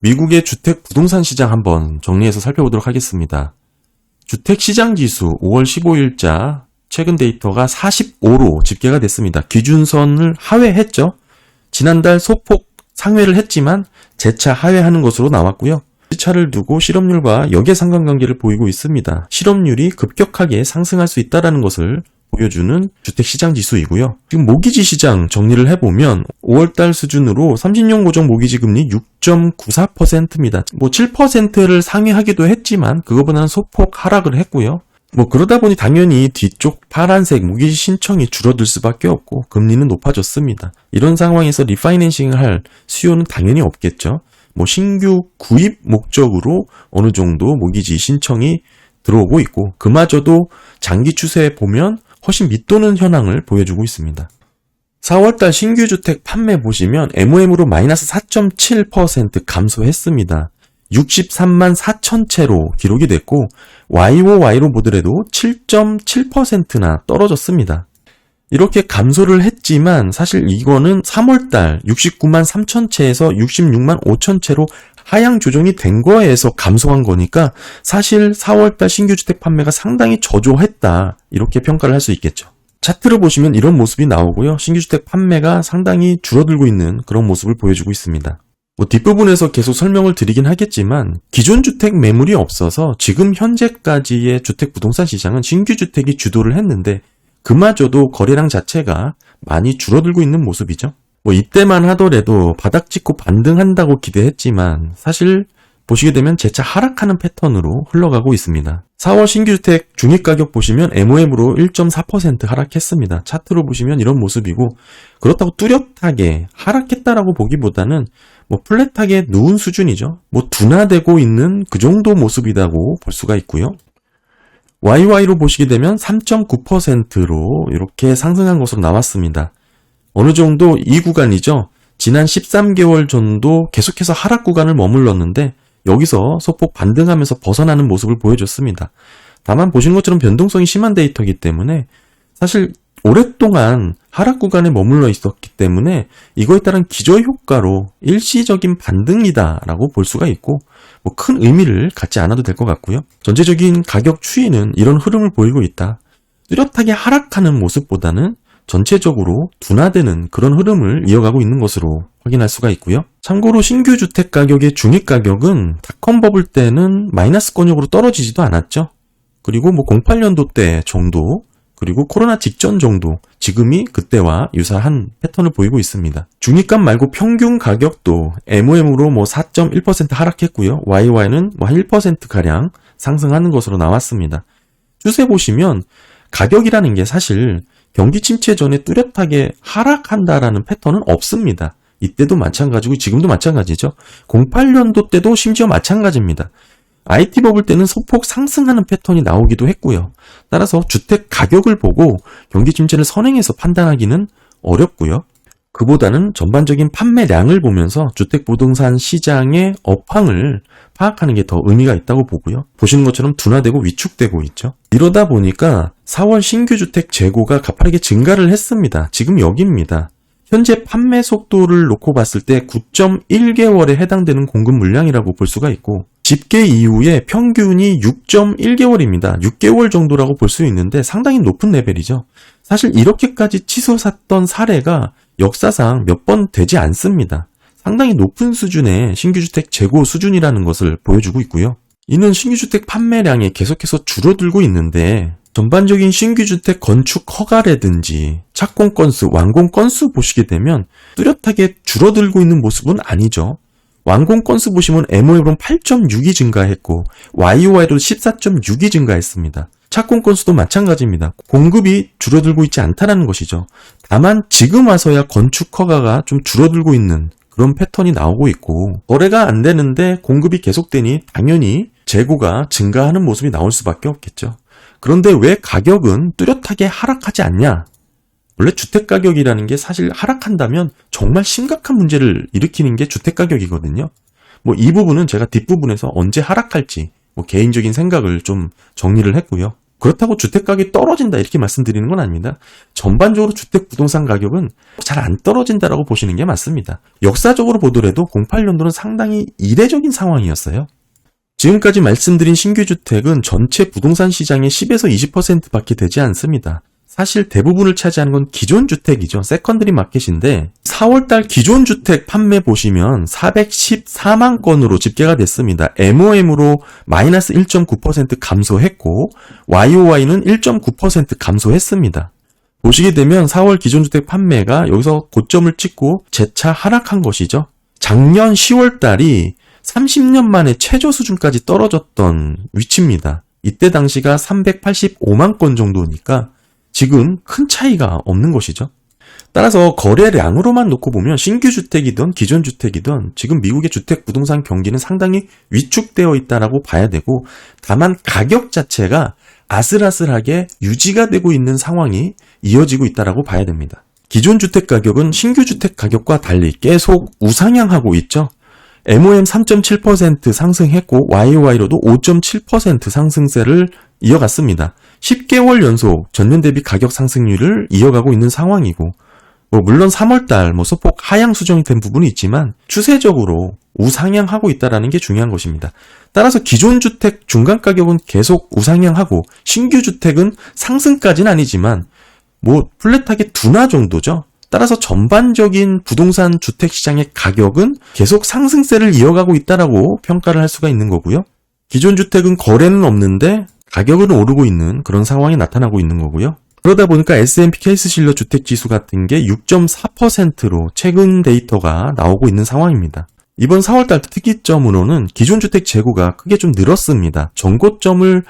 미국의 주택 부동산 시장 한번 정리해서 살펴보도록 하겠습니다. 주택시장지수 5월 15일자 최근 데이터가 45로 집계가 됐습니다. 기준선을 하회했죠. 지난달 소폭 상회를 했지만 재차 하회하는 것으로 나왔고요. 시차를 두고 실업률과 역의 상관관계를 보이고 있습니다. 실업률이 급격하게 상승할 수 있다는 것을 보여주는 주택시장지수이고요. 지금 모기지 시장 정리를 해보면 5월달 수준으로 30년 고정 모기지 금리 6.94%입니다. 7%를 상회하기도 했지만 그거보다는 소폭 하락을 했고요. 그러다 보니 당연히 뒤쪽 파란색 모기지 신청이 줄어들 수밖에 없고 금리는 높아졌습니다. 이런 상황에서 리파이낸싱을 할 수요는 당연히 없겠죠. 신규 구입 목적으로 어느 정도 모기지 신청이 들어오고 있고 그마저도 장기 추세에 보면 훨씬 밑도는 현황을 보여주고 있습니다. 4월달 신규주택 판매 보시면 MOM으로 마이너스 4.7% 감소했습니다. 63만 4천 채로 기록이 됐고 YOY로 보더라도 7.7%나 떨어졌습니다. 이렇게 감소를 했지만 사실 이거는 3월달 69만 3천 채에서 66만 5천 채로 하향 조정이 된 거에서 감소한 거니까 사실 4월달 신규주택 판매가 상당히 저조했다 이렇게 평가를 할 수 있겠죠. 차트를 보시면 이런 모습이 나오고요. 신규주택 판매가 상당히 줄어들고 있는 그런 모습을 보여주고 있습니다. 뒷부분에서 계속 설명을 드리긴 하겠지만 기존 주택 매물이 없어서 지금 현재까지의 주택 부동산 시장은 신규주택이 주도를 했는데 그마저도 거래량 자체가 많이 줄어들고 있는 모습이죠. 이때만 하더라도 바닥 찍고 반등한다고 기대했지만 사실 보시게 되면 재차 하락하는 패턴으로 흘러가고 있습니다. 4월 신규주택 중위가격 보시면 MOM으로 1.4% 하락했습니다. 차트로 보시면 이런 모습이고 그렇다고 뚜렷하게 하락했다라고 보기보다는 플랫하게 누운 수준이죠. 둔화되고 있는 그 정도 모습이라고 볼 수가 있고요. YY로 보시게 되면 3.9%로 이렇게 상승한 것으로 나왔습니다. 어느 정도 이 구간이죠. 지난 13개월 정도 계속해서 하락 구간을 머물렀는데 여기서 소폭 반등하면서 벗어나는 모습을 보여줬습니다. 다만 보시는 것처럼 변동성이 심한 데이터이기 때문에 사실 오랫동안 하락 구간에 머물러 있었기 때문에 이거에 따른 기저효과로 일시적인 반등이다라고 볼 수가 있고 큰 의미를 갖지 않아도 될 것 같고요. 전체적인 가격 추이는 이런 흐름을 보이고 있다. 뚜렷하게 하락하는 모습보다는 전체적으로 둔화되는 그런 흐름을 이어가고 있는 것으로 확인할 수가 있고요. 참고로 신규 주택 가격의 중위 가격은 닷컴 버블 때는 마이너스권역으로 떨어지지도 않았죠. 그리고 08년도 때 정도 그리고 코로나 직전 정도 지금이 그때와 유사한 패턴을 보이고 있습니다. 중위값 말고 평균 가격도 MOM으로 4.1% 하락했고요. YY는 한 1%가량 상승하는 것으로 나왔습니다. 추세 보시면 가격이라는 게 사실 경기 침체 전에 뚜렷하게 하락한다라는 패턴은 없습니다. 이때도 마찬가지고 지금도 마찬가지죠. 08년도 때도 심지어 마찬가지입니다. IT 버블 때는 소폭 상승하는 패턴이 나오기도 했고요. 따라서 주택 가격을 보고 경기 침체를 선행해서 판단하기는 어렵고요. 그보다는 전반적인 판매량을 보면서 주택 부동산 시장의 업황을 파악하는 게 더 의미가 있다고 보고요. 보시는 것처럼 둔화되고 위축되고 있죠. 이러다 보니까 4월 신규 주택 재고가 가파르게 증가를 했습니다. 지금 여기입니다. 현재 판매 속도를 놓고 봤을 때 9.1개월에 해당되는 공급 물량이라고 볼 수가 있고 집계 이후에 평균이 6.1개월입니다. 6개월 정도라고 볼 수 있는데 상당히 높은 레벨이죠. 사실 이렇게까지 치솟았던 사례가 역사상 몇 번 되지 않습니다. 상당히 높은 수준의 신규주택 재고 수준이라는 것을 보여주고 있고요. 이는 신규주택 판매량이 계속해서 줄어들고 있는데 전반적인 신규주택 건축 허가라든지 착공 건수, 완공 건수 보시게 되면 뚜렷하게 줄어들고 있는 모습은 아니죠. 완공 건수 보시면 MOM으로는 8.6이 증가했고 YOY로 14.6이 증가했습니다. 착공 건수도 마찬가지입니다. 공급이 줄어들고 있지 않다는 것이죠. 다만 지금 와서야 건축 허가가 좀 줄어들고 있는 그런 패턴이 나오고 있고 거래가 안 되는데 공급이 계속되니 당연히 재고가 증가하는 모습이 나올 수밖에 없겠죠. 그런데 왜 가격은 뚜렷하게 하락하지 않냐? 원래 주택가격이라는 게 사실 하락한다면 정말 심각한 문제를 일으키는 게 주택가격이거든요. 이 부분은 제가 뒷부분에서 언제 하락할지 개인적인 생각을 좀 정리를 했고요. 그렇다고 주택가격이 떨어진다 이렇게 말씀드리는 건 아닙니다. 전반적으로 주택 부동산 가격은 잘 안 떨어진다라고 보시는 게 맞습니다. 역사적으로 보더라도 08년도는 상당히 이례적인 상황이었어요. 지금까지 말씀드린 신규 주택은 전체 부동산 시장의 10에서 20%밖에 되지 않습니다. 사실 대부분을 차지하는 건 기존 주택이죠. 세컨드리 마켓인데 4월달 기존 주택 판매 보시면 414만 건으로 집계가 됐습니다. MOM으로 마이너스 1.9% 감소했고 YOY는 1.9% 감소했습니다. 보시게 되면 4월 기존 주택 판매가 여기서 고점을 찍고 재차 하락한 것이죠. 작년 10월달이 30년 만에 최저 수준까지 떨어졌던 위치입니다. 이때 당시가 385만 건 정도니까 지금 큰 차이가 없는 것이죠. 따라서 거래량으로만 놓고 보면 신규 주택이든 기존 주택이든 지금 미국의 주택 부동산 경기는 상당히 위축되어 있다라고 봐야 되고, 다만 가격 자체가 아슬아슬하게 유지가 되고 있는 상황이 이어지고 있다라고 봐야 됩니다. 기존 주택 가격은 신규 주택 가격과 달리 계속 우상향하고 있죠. MOM 3.7% 상승했고 YOY로도 5.7% 상승세를 이어갔습니다. 10개월 연속 전년 대비 가격 상승률을 이어가고 있는 상황이고, 물론 3월달 소폭 하향 수정이 된 부분이 있지만 추세적으로 우상향하고 있다는 게 중요한 것입니다. 따라서 기존 주택 중간 가격은 계속 우상향하고 신규 주택은 상승까지는 아니지만 플랫하게 둔화 정도죠. 따라서 전반적인 부동산 주택 시장의 가격은 계속 상승세를 이어가고 있다라고 평가를 할 수가 있는 거고요. 기존 주택은 거래는 없는데 가격은 오르고 있는 그런 상황이 나타나고 있는 거고요. 그러다 보니까 S&P 케이스실러 주택지수 같은 게 6.4%로 최근 데이터가 나오고 있는 상황입니다. 이번 4월달 특이점으로는 기존 주택 재고가 크게 좀 늘었습니다. 전고점을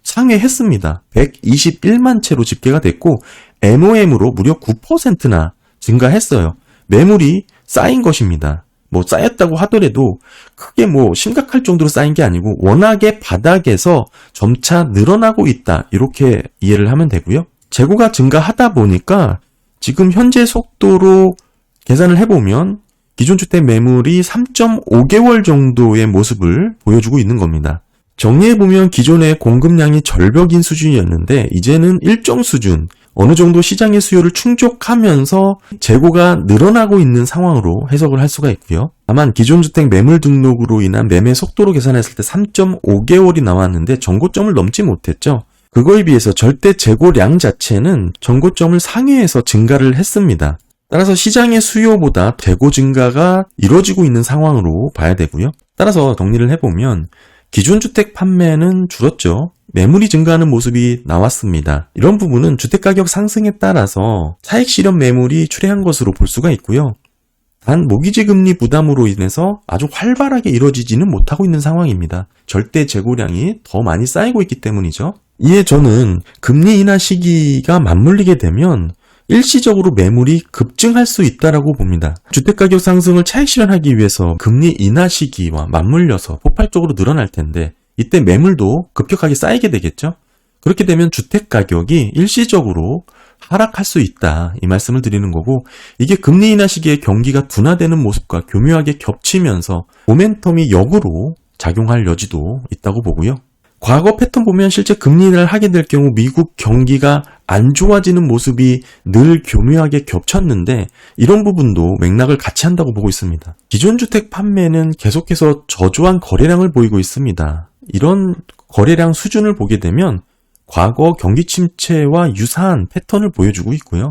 상회했습니다. 121만 채로 집계가 됐고 MOM으로 무려 9%나 증가했어요. 매물이 쌓인 것입니다. 쌓였다고 하더라도 크게 심각할 정도로 쌓인 게 아니고 워낙에 바닥에서 점차 늘어나고 있다, 이렇게 이해를 하면 되고요. 재고가 증가하다 보니까 지금 현재 속도로 계산을 해보면 기존 주택 매물이 3.5개월 정도의 모습을 보여주고 있는 겁니다. 정리해보면 기존의 공급량이 절벽인 수준이었는데 이제는 일정 수준, 어느 정도 시장의 수요를 충족하면서 재고가 늘어나고 있는 상황으로 해석을 할 수가 있고요. 다만 기존 주택 매물 등록으로 인한 매매 속도로 계산했을 때 3.5개월이 나왔는데 전고점을 넘지 못했죠. 그거에 비해서 절대 재고량 자체는 전고점을 상회해서 증가를 했습니다. 따라서 시장의 수요보다 재고 증가가 이루어지고 있는 상황으로 봐야 되고요. 따라서 정리를 해보면 기존 주택 판매는 줄었죠. 매물이 증가하는 모습이 나왔습니다. 이런 부분은 주택가격 상승에 따라서 차익 실현 매물이 출회한 것으로 볼 수가 있고요. 단 모기지 금리 부담으로 인해서 아주 활발하게 이루어지지는 못하고 있는 상황입니다. 절대 재고량이 더 많이 쌓이고 있기 때문이죠. 이에 저는 금리 인하 시기가 맞물리게 되면 일시적으로 매물이 급증할 수 있다라고 봅니다. 주택가격 상승을 차익 실현하기 위해서 금리 인하 시기와 맞물려서 폭발적으로 늘어날 텐데 이때 매물도 급격하게 쌓이게 되겠죠. 그렇게 되면 주택가격이 일시적으로 하락할 수 있다, 이 말씀을 드리는 거고, 이게 금리 인하 시기에 경기가 둔화되는 모습과 교묘하게 겹치면서 모멘텀이 역으로 작용할 여지도 있다고 보고요. 과거 패턴 보면 실제 금리 인하를 하게 될 경우 미국 경기가 안 좋아지는 모습이 늘 교묘하게 겹쳤는데 이런 부분도 맥락을 같이 한다고 보고 있습니다. 기존 주택 판매는 계속해서 저조한 거래량을 보이고 있습니다. 이런 거래량 수준을 보게 되면 과거 경기 침체와 유사한 패턴을 보여주고 있고요.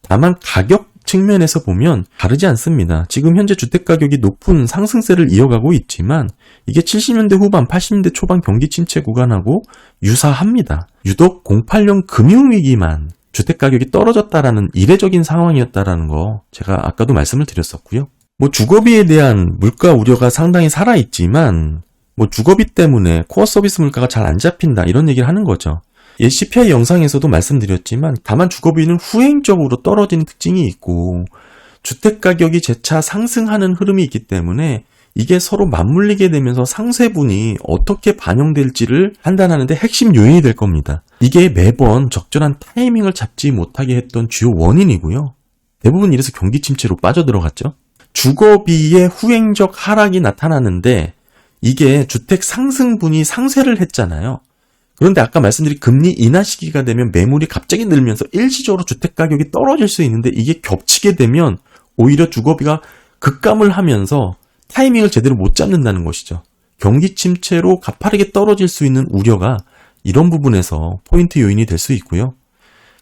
다만 가격 측면에서 보면 다르지 않습니다. 지금 현재 주택가격이 높은 상승세를 이어가고 있지만 이게 70년대 후반, 80년대 초반 경기 침체 구간하고 유사합니다. 유독 08년 금융위기만 주택가격이 떨어졌다라는 이례적인 상황이었다라는 거 제가 아까도 말씀을 드렸었고요. 주거비에 대한 물가 우려가 상당히 살아있지만 주거비 때문에 코어 서비스 물가가 잘 안 잡힌다, 이런 얘기를 하는 거죠. CPI 영상에서도 말씀드렸지만 다만 주거비는 후행적으로 떨어지는 특징이 있고 주택가격이 재차 상승하는 흐름이 있기 때문에 이게 서로 맞물리게 되면서 상세분이 어떻게 반영될지를 판단하는 데 핵심 요인이 될 겁니다. 이게 매번 적절한 타이밍을 잡지 못하게 했던 주요 원인이고요. 대부분 이래서 경기 침체로 빠져들어갔죠. 주거비의 후행적 하락이 나타나는데 이게 주택 상승분이 상쇄를 했잖아요. 그런데 아까 말씀드린 금리 인하 시기가 되면 매물이 갑자기 늘면서 일시적으로 주택 가격이 떨어질 수 있는데 이게 겹치게 되면 오히려 주거비가 급감을 하면서 타이밍을 제대로 못 잡는다는 것이죠. 경기 침체로 가파르게 떨어질 수 있는 우려가 이런 부분에서 포인트 요인이 될 수 있고요.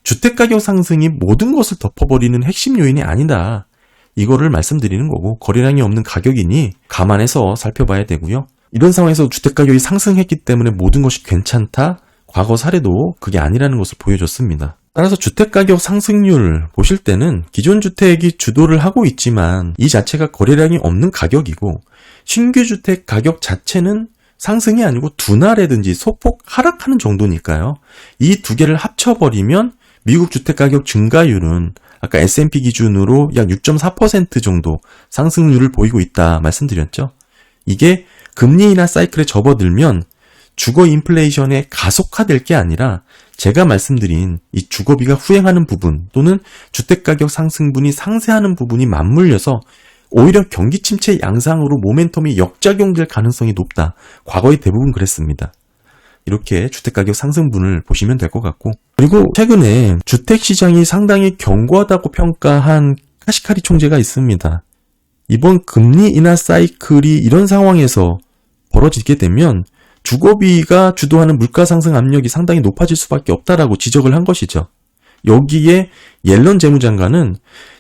주택가격 상승이 모든 것을 덮어버리는 핵심 요인이 아니다. 이거를 말씀드리는 거고 거래량이 없는 가격이니 감안해서 살펴봐야 되고요. 이런 상황에서 주택가격이 상승했기 때문에 모든 것이 괜찮다? 과거 사례도 그게 아니라는 것을 보여줬습니다. 따라서 주택가격 상승률 보실 때는 기존 주택이 주도를 하고 있지만 이 자체가 거래량이 없는 가격이고 신규 주택 가격 자체는 상승이 아니고 둔화라든지 소폭 하락하는 정도니까요. 이 두 개를 합쳐버리면 미국 주택가격 증가율은 아까 S&P 기준으로 약 6.4% 정도 상승률을 보이고 있다 말씀드렸죠. 이게 금리 인하 사이클에 접어들면 주거 인플레이션에 가속화될 게 아니라 제가 말씀드린 이 주거비가 후행하는 부분 또는 주택가격 상승분이 상쇄하는 부분이 맞물려서 오히려 경기 침체 양상으로 모멘텀이 역작용될 가능성이 높다. 과거의 대부분 그랬습니다. 이렇게 주택가격 상승분을 보시면 될 것 같고 그리고 최근에 주택시장이 상당히 견고하다고 평가한 카시카리 총재가 있습니다. 이번 금리 인하 사이클이 이런 상황에서 벌어지게 되면 주거비가 주도하는 물가 상승 압력이 상당히 높아질 수밖에 없다라고 지적을 한 것이죠. 여기에 옐런 재무장관은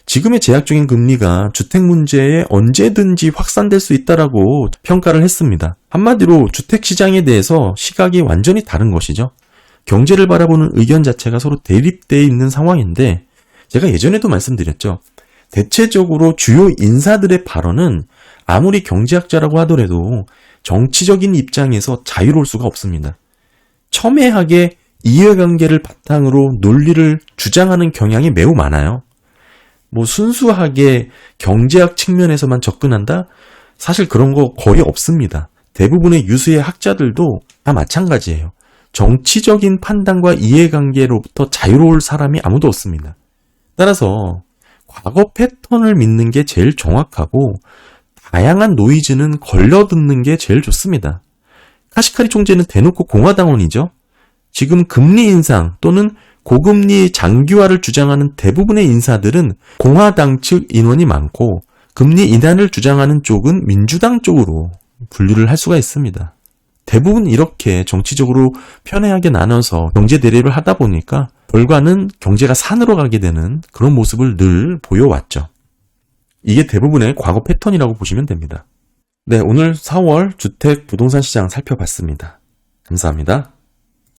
지금의 제약적인 금리가 주택 문제에 언제든지 확산될 수 있다라고 평가를 했습니다. 한마디로 주택 시장에 대해서 시각이 완전히 다른 것이죠. 경제를 바라보는 의견 자체가 서로 대립되어 있는 상황인데 제가 예전에도 말씀드렸죠. 대체적으로 주요 인사들의 발언은 아무리 경제학자라고 하더라도 정치적인 입장에서 자유로울 수가 없습니다. 첨예하게 이해관계를 바탕으로 논리를 주장하는 경향이 매우 많아요. 순수하게 경제학 측면에서만 접근한다? 사실 그런 거 거의 없습니다. 대부분의 유수의 학자들도 다 마찬가지예요. 정치적인 판단과 이해관계로부터 자유로울 사람이 아무도 없습니다. 따라서 과거 패턴을 믿는 게 제일 정확하고 다양한 노이즈는 걸려듣는 게 제일 좋습니다. 카시카리 총재는 대놓고 공화당원이죠. 지금 금리 인상 또는 고금리 장기화를 주장하는 대부분의 인사들은 공화당 측 인원이 많고 금리 인하를 주장하는 쪽은 민주당 쪽으로 분류를 할 수가 있습니다. 대부분 이렇게 정치적으로 편애하게 나눠서 경제 대립을 하다 보니까 결과는 경제가 산으로 가게 되는 그런 모습을 늘 보여왔죠. 이게 대부분의 과거 패턴이라고 보시면 됩니다. 네, 오늘 4월 주택 부동산 시장 살펴봤습니다. 감사합니다.